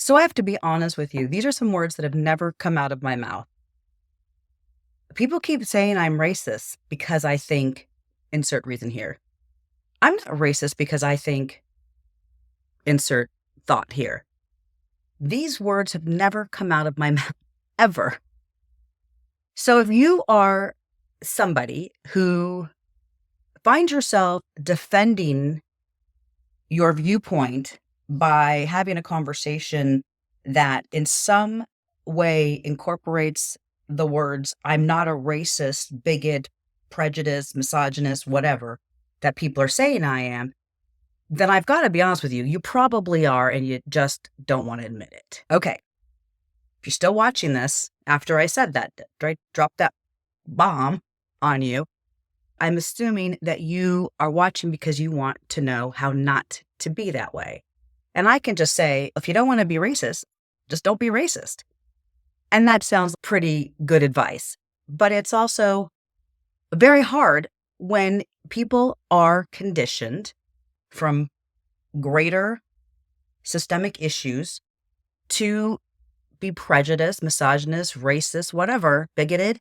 So I have to be honest with you. These are some words that have never come out of my mouth. People keep saying I'm racist because I think insert reason here. I'm not racist because I think insert thought here. These words have never come out of my mouth ever. So if you are somebody who finds yourself defending your viewpoint by having a conversation that in some way incorporates the words, I'm not a racist, bigot, prejudiced, misogynist, whatever that people are saying I am, then I've got to be honest with you, you probably are, and you just don't want to admit it. Okay. If you're still watching this after I said that, right, dropped that bomb on you, I'm assuming that you are watching because you want to know how not to be that way. And I can just say, if you don't want to be racist, just don't be racist. And that sounds pretty good advice. But it's also very hard when people are conditioned from greater systemic issues to be prejudiced, misogynist, racist, whatever, bigoted,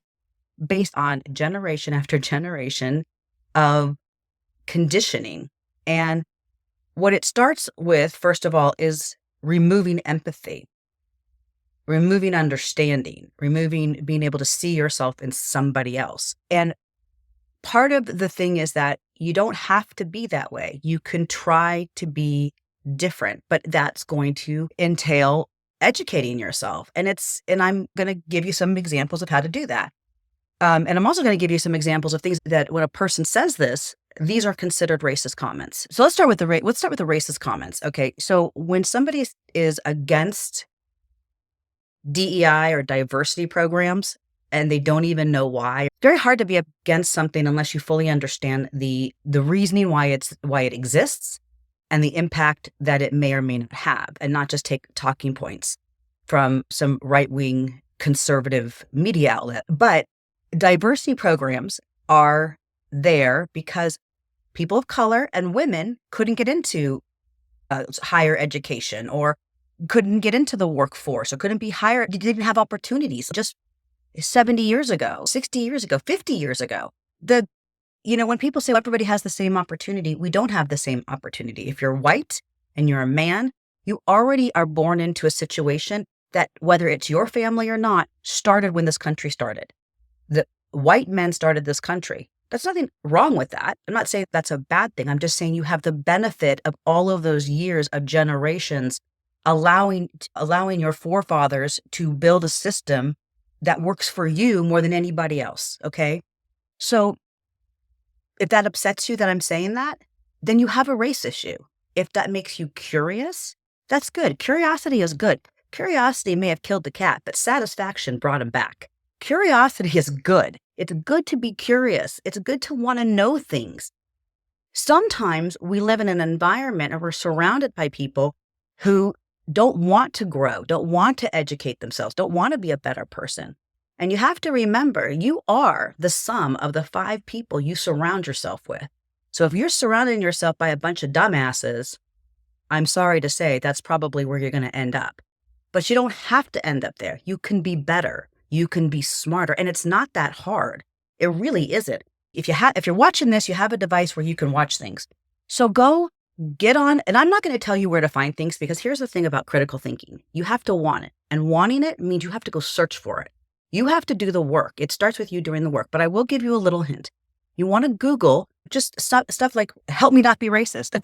based on generation after generation of conditioning. And what it starts with, first of all, is removing empathy, removing understanding, removing being able to see yourself in somebody else. And part of the thing is that you don't have to be that way. You can try to be different, but that's going to entail educating yourself. And I'm going to give you some examples of how to do that. And I'm also going to give you some examples of things that when a person says this, these are considered racist comments. So let's start with the racist comments. Okay. So when somebody is against DEI or diversity programs and they don't even know why, it's very hard to be against something unless you fully understand the reasoning why it exists and the impact that it may or may not have, and not just take talking points from some right-wing conservative media outlet. But diversity programs are there because people of color and women couldn't get into higher education, or couldn't get into the workforce, or couldn't be hired, didn't have opportunities just 70 years ago, 60 years ago, 50 years ago. When people say everybody has the same opportunity, we don't have the same opportunity. If you're white and you're a man, you already are born into a situation that, whether it's your family or not, started when this country started. The white men started this country. There's nothing wrong with that. I'm not saying that's a bad thing. I'm just saying you have the benefit of all of those years of generations allowing your forefathers to build a system that works for you more than anybody else. Okay. So if that upsets you that I'm saying that, then you have a race issue. If that makes you curious, that's good. Curiosity is good. Curiosity may have killed the cat, but satisfaction brought him back. Curiosity is good. It's good to be curious. It's good to want to know things. Sometimes we live in an environment, or we're surrounded by people who don't want to grow, don't want to educate themselves, don't want to be a better person. And you have to remember, you are the sum of the 5 people you surround yourself with. So if you're surrounding yourself by a bunch of dumbasses, I'm sorry to say that's probably where you're going to end up. But you don't have to end up there. You can be better. You can be smarter. And it's not that hard. It really isn't. If you're watching this, you have a device where you can watch things. So go get on. And I'm not going to tell you where to find things, because here's the thing about critical thinking. You have to want it. And wanting it means you have to go search for it. You have to do the work. It starts with you doing the work. But I will give you a little hint. You want to Google just stuff like "help me not be racist,"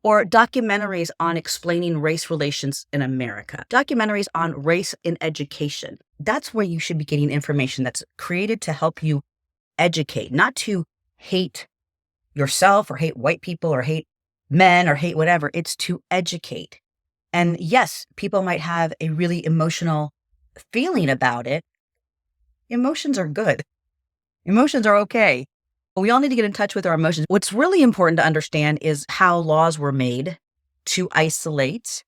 or documentaries on explaining race relations in America, documentaries on race in education. That's where you should be getting information that's created to help you educate, not to hate yourself or hate white people or hate men or hate whatever. It's to educate. And yes, people might have a really emotional feeling about it. Emotions are good. Emotions are okay. We all need to get in touch with our emotions. What's really important to understand is how laws were made to isolate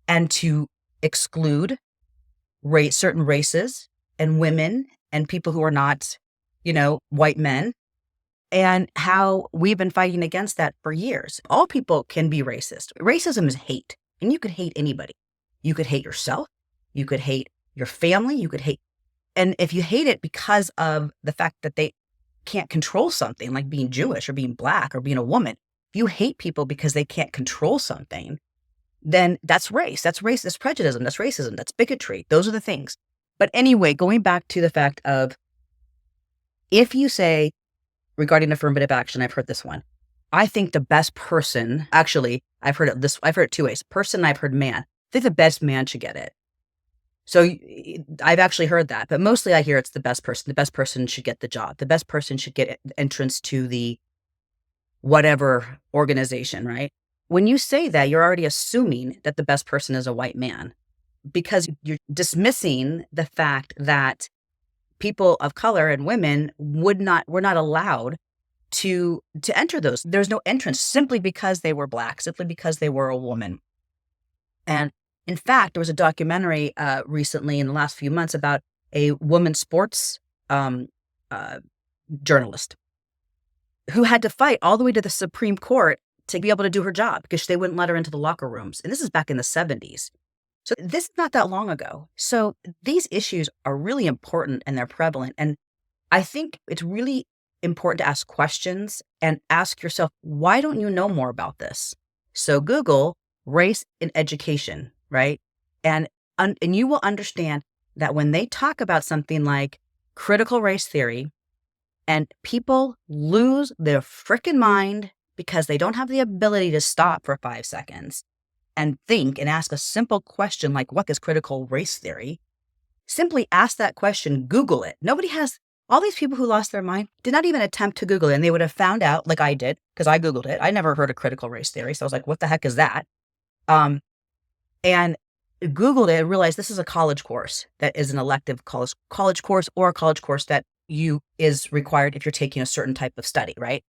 and to exclude certain races and women and people who are not, white men, and how we've been fighting against that for years. All people can be racist. Racism is hate, and you can hate anybody. You could hate yourself. You could hate your family. You could hate, and if you hate it because of the fact that they can't control something like being Jewish or being Black or being a woman, if you hate people because they can't control something, then that's race. That's race. That's prejudice. That's racism. That's bigotry. Those are the things. But anyway, going back to the fact of, if you say regarding affirmative action, I've heard this one. I think the best person, actually, I've heard it two ways. Person, I've heard man. I think the best man should get it. So I've actually heard that, but mostly I hear it's the best person. The best person should get the job. The best person should get entrance to the whatever organization, right? When you say that, you're already assuming that the best person is a white man, because you're dismissing the fact that people of color and women were not allowed to enter those. There's no entrance simply because they were Black, simply because they were a woman. And in fact, there was a documentary recently in the last few months about a woman sports journalist who had to fight all the way to the Supreme Court to be able to do her job because they wouldn't let her into the locker rooms. And this is back in the 70s. So this is not that long ago. So these issues are really important and they're prevalent. And I think it's really important to ask questions and ask yourself, why don't you know more about this? So Google race in education, right? And you will understand that when they talk about something like critical race theory, and people lose their frickin' mind because they don't have the ability to stop for 5 seconds and think and ask a simple question like, what is critical race theory? Simply ask that question, Google it. All these people who lost their mind did not even attempt to Google it, and they would have found out, like I did, because I Googled it. I never heard of critical race theory. So I was like, what the heck is that? And Googled it and realized this is a college course that is an elective college course, or a college course that is required if you're taking a certain type of study, right?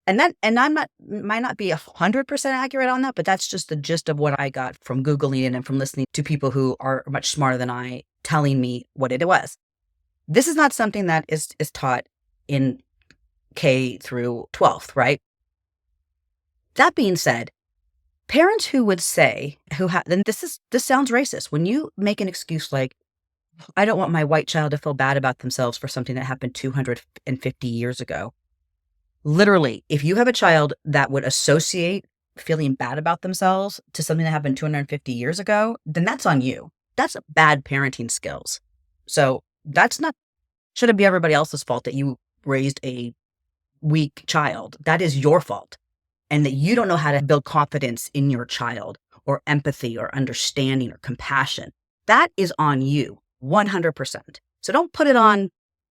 And might not be 100% accurate on that, but that's just the gist of what I got from Googling it and from listening to people who are much smarter than I telling me what it was. This is not something that is taught in K through 12th, right? That being said, parents who would say, then this sounds racist. When you make an excuse like, I don't want my white child to feel bad about themselves for something that happened 250 years ago. Literally, if you have a child that would associate feeling bad about themselves to something that happened 250 years ago, then that's on you. That's bad parenting skills. So shouldn't be everybody else's fault that you raised a weak child. That is your fault. And that you don't know how to build confidence in your child, or empathy, or understanding, or compassion. That is on you, 100%. So don't put it on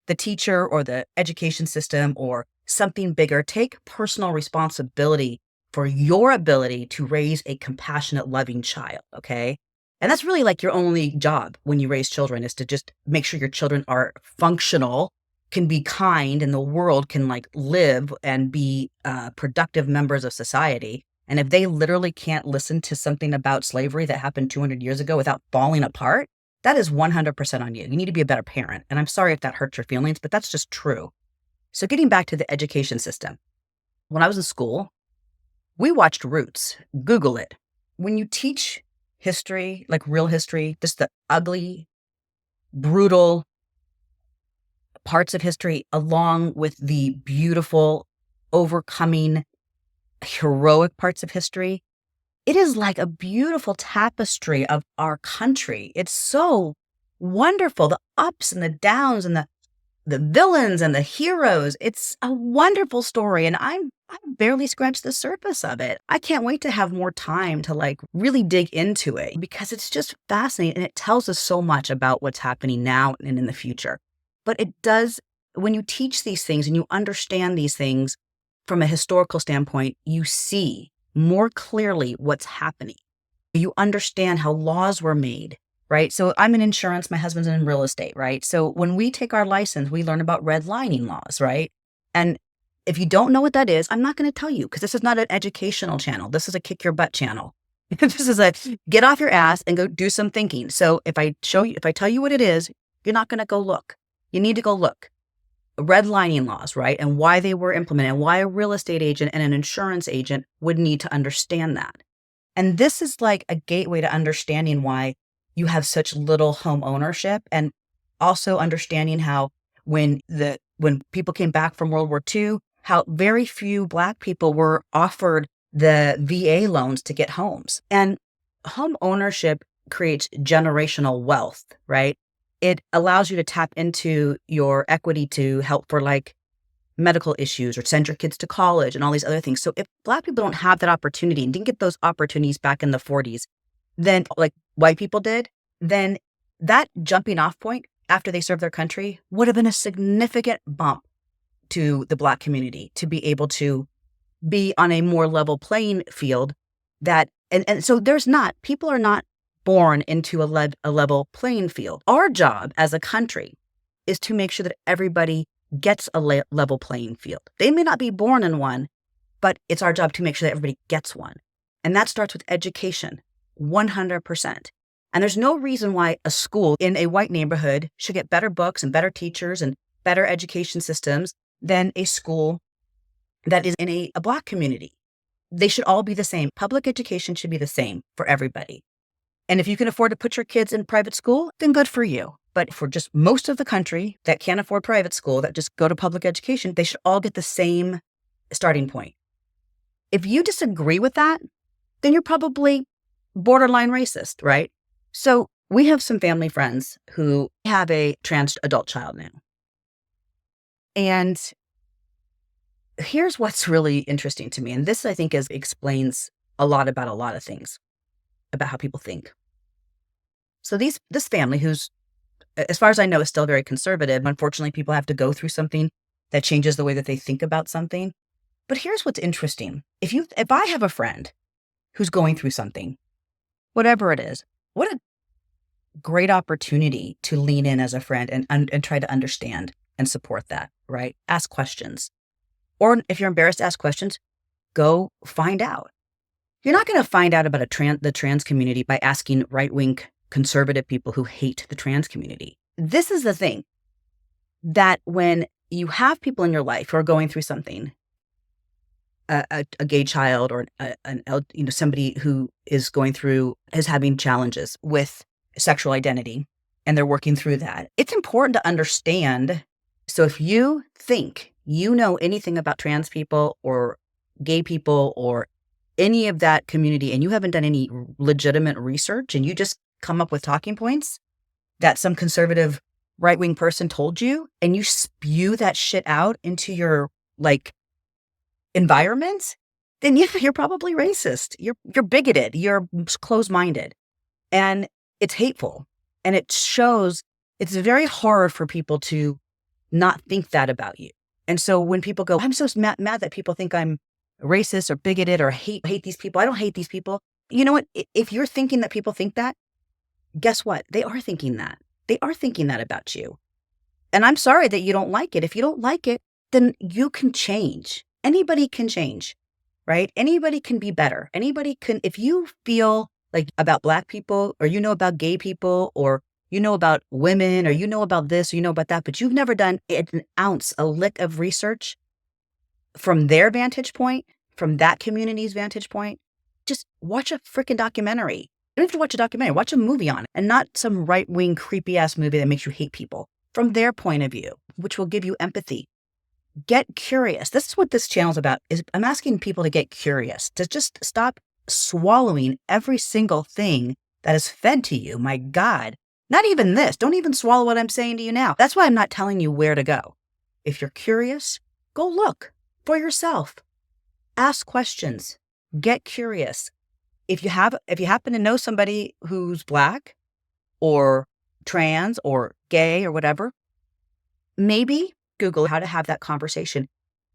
the teacher or the education system or something bigger. Take personal responsibility for your ability to raise a compassionate, loving child, okay? And that's really like your only job when you raise children, is to just make sure your children are functional, can be kind, and the world can like live and be productive members of society. And if they literally can't listen to something about slavery that happened 200 years ago without falling apart, that is 100% on you. You need to be a better parent. And I'm sorry if that hurts your feelings, but that's just true. So getting back to the education system. When I was in school, we watched Roots. Google it. When you teach history, like real history, just the ugly, brutal parts of history, along with the beautiful, overcoming, heroic parts of history, it is like a beautiful tapestry of our country. It's so wonderful. The ups and the downs and the villains and the heroes. It's a wonderful story. And I barely scratched the surface of it. I can't wait to have more time to like really dig into it, because it's just fascinating. And it tells us so much about what's happening now and in the future. But it does, when you teach these things and you understand these things from a historical standpoint, you see more clearly what's happening. You understand how laws were made, right? So I'm in insurance, my husband's in real estate, right? So when we take our license, we learn about redlining laws, right? And if you don't know what that is, I'm not going to tell you, because this is not an educational channel. This is a kick your butt channel. This is a get off your ass and go do some thinking. So if I tell you what it is, you're not going to go look. You need to go look. Redlining laws, right? And why they were implemented, and why a real estate agent and an insurance agent would need to understand that. And this is like a gateway to understanding why you have such little home ownership, and also understanding how when people came back from World War II, how very few Black people were offered the VA loans to get homes. And home ownership creates generational wealth, right? It allows you to tap into your equity to help for like medical issues or send your kids to college and all these other things. So if Black people don't have that opportunity and didn't get those opportunities back in the 40s, then like white people did, then that jumping off point after they served their country would have been a significant bump to the Black community to be able to be on a more level playing field. That and so people are not born into a level playing field. Our job as a country is to make sure that everybody gets a level playing field. They may not be born in one, but it's our job to make sure that everybody gets one. And that starts with education, 100%. And there's no reason why a school in a white neighborhood should get better books and better teachers and better education systems than a school that is in a Black community. They should all be the same. Public education should be the same for everybody. And if you can afford to put your kids in private school, then good for you. But for just most of the country that can't afford private school, that just go to public education, they should all get the same starting point. If you disagree with that, then you're probably borderline racist, right? So we have some family friends who have a trans adult child now. And here's what's really interesting to me. And this, I think, explains a lot about a lot of things, about how people think. So this family, who's, as far as I know, is still very conservative. Unfortunately, people have to go through something that changes the way that they think about something. But here's what's interesting. If I have a friend who's going through something, whatever it is, what a great opportunity to lean in as a friend and try to understand and support that, right? Ask questions. Or if you're embarrassed to ask questions, go find out. You're not going to find out about the trans community by asking right-wing conservative people who hate the trans community. This is the thing, that when you have people in your life who are going through something, a gay child or somebody who is having challenges with sexual identity, and they're working through that, it's important to understand. So if you think you know anything about trans people or gay people or any of that community, and you haven't done any legitimate research, and you just come up with talking points that some conservative right-wing person told you, and you spew that shit out into your environment, then you're probably racist. You're bigoted. You're closed-minded, and it's hateful. And it shows it's very hard for people to not think that about you. And so when people go, I'm so mad that people think I'm racist or bigoted or hate these people. I don't hate these people. You know what? If you're thinking that people think that, guess what? They are thinking that. They are thinking that about you. And I'm sorry that you don't like it. If you don't like it, then you can change. Anybody can change, right? Anybody can be better. Anybody can, if you feel like about Black people, or you know about gay people, or you know about women, or you know about this, or you know about that, but you've never done a lick of research from their vantage point, from that community's vantage point, just watch a freaking documentary. You don't have to watch a documentary, watch a movie on it, and not some right-wing creepy ass movie that makes you hate people, from their point of view, which will give you empathy. Get curious. This is what this channel is about. I'm asking people to get curious, to just stop swallowing every single thing that is fed to you. My God. Not even this. Don't even swallow what I'm saying to you now. That's why I'm not telling you where to go. If you're curious, go look for yourself. Ask questions. Get curious. If you happen to know somebody who's Black or trans or gay or whatever, maybe Google how to have that conversation.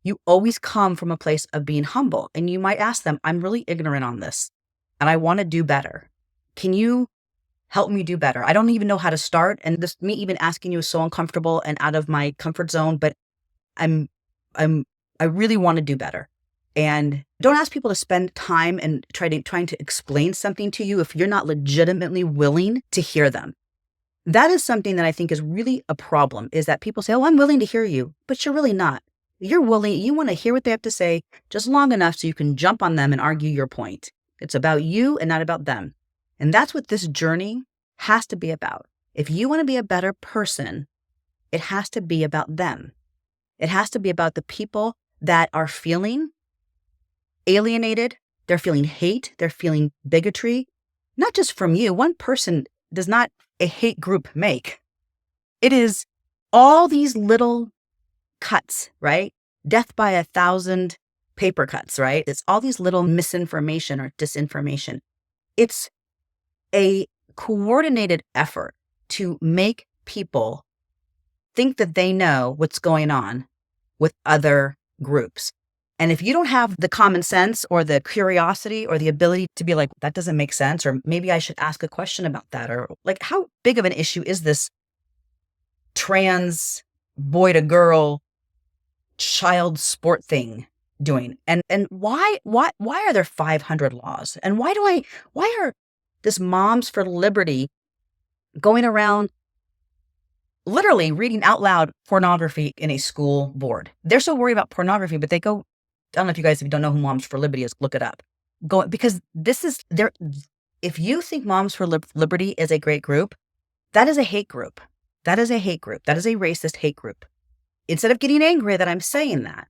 You always come from a place of being humble, and you might ask them, I'm really ignorant on this and I want to do better. Can you help me do better? I don't even know how to start. And me even asking you is so uncomfortable and out of my comfort zone, but I really want to do better. And don't ask people to spend time and trying to explain something to you if you're not legitimately willing to hear them. That is something that I think is really a problem, is that people say, oh, I'm willing to hear you, but you're really not. You want to hear what they have to say just long enough so you can jump on them and argue your point. It's about you and not about them. And that's what this journey has to be about. If you want to be a better person, it has to be about them. It has to be about the people that are feeling alienated. They're feeling hate. They're feeling bigotry, not just from you. One person does not a hate group make. It is all these little cuts, right? Death by 1,000 paper cuts, right? It's all these little misinformation or disinformation. It's a coordinated effort to make people think that they know what's going on with other groups. And if you don't have the common sense or the curiosity or the ability to be like, that doesn't make sense, or maybe I should ask a question about that, or like, how big of an issue is this trans boy to girl child sport thing doing? And why are there 500 laws? And why are this Moms for Liberty going around literally reading out loud pornography in a school board? They're so worried about pornography, but they go, I don't know if you guys, if you don't know who Moms for Liberty is, look it up. Go, because this is there. If you think Moms for Liberty is a great group, that is a hate group. That is a hate group. That is a racist hate group. Instead of getting angry that I'm saying that,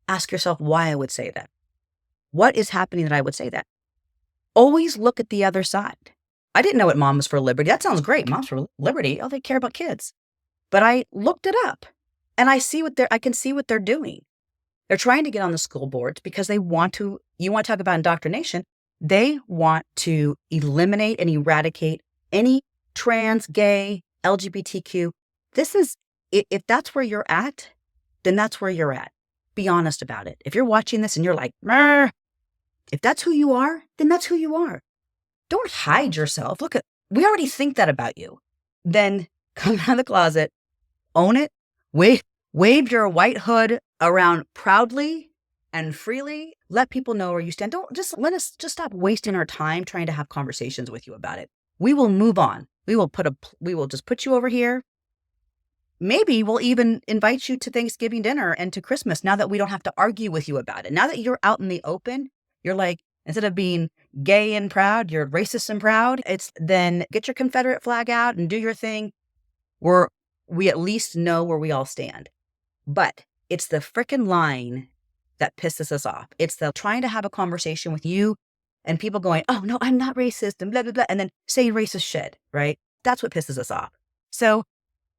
ask yourself why I would say that. What is happening that I would say that? Always look at the other side. I didn't know what Moms for Liberty. That sounds great. Moms for Liberty. Oh, they care about kids. But I looked it up and I can see what they're doing. They're trying to get on the school boards because they want to, you want to talk about indoctrination. They want to eliminate and eradicate any trans, gay, LGBTQ. This is, if that's where you're at, then that's where you're at. Be honest about it. If you're watching this and you're like, Meh, if that's who you are, then that's who you are. Don't hide yourself. Look at, we already think that about you. Then come out of the closet, own it, wave your white hood around proudly and freely. Let people know where you stand. Don't just let us just stop wasting our time trying to have conversations with you about it. We will move on. We will just put you over here. Maybe we'll even invite you to Thanksgiving dinner and to Christmas now that we don't have to argue with you about it. Now that you're out in the open, you're like, instead of being gay and proud, you're racist and proud. It's then get your Confederate flag out and do your thing. We at least know where we all stand. But it's the frickin' line that pisses us off. It's the trying to have a conversation with you and people going, oh no, I'm not racist and blah, blah, blah. And then say racist shit, right? That's what pisses us off. So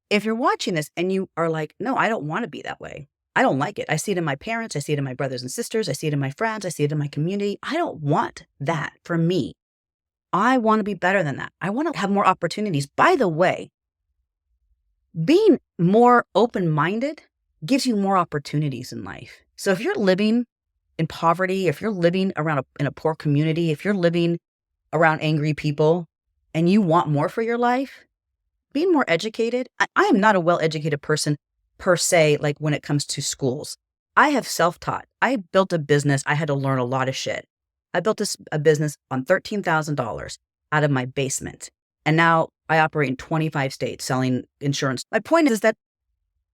if you're watching this and you are like, no, I don't want to be that way. I don't like it. I see it in my parents. I see it in my brothers and sisters. I see it in my friends. I see it in my community. I don't want that for me. I want to be better than that. I want to have more opportunities. By the way, being more open-minded gives you more opportunities in life. So if you're living in poverty, if you're living in a poor community, if you're living around angry people and you want more for your life, being more educated. I am not a well-educated person per se, like when it comes to schools. I have self-taught. I built a business. I had to learn a lot of shit. I built a business on $13,000 out of my basement. And now I operate in 25 states selling insurance. My point is that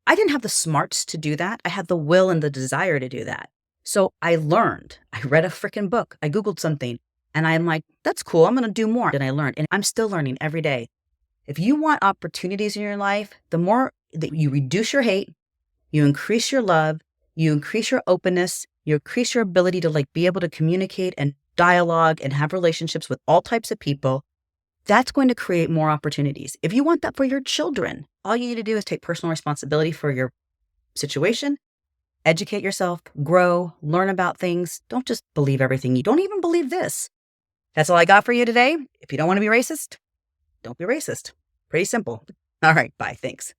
I didn't have the smarts to do that. I had the will and the desire to do that. So I learned. I read a freaking book. I Googled something and I'm like, that's cool. I'm going to do more. And I learned. And I'm still learning every day. If you want opportunities in your life, the more that you reduce your hate, you increase your love, you increase your openness, you increase your ability to be able to communicate and dialogue and have relationships with all types of people, that's going to create more opportunities. If you want that for your children, all you need to do is take personal responsibility for your situation, educate yourself, grow, learn about things. Don't just believe everything. You don't even believe this. That's all I got for you today. If you don't want to be racist, don't be racist. Pretty simple. All right. Bye. Thanks.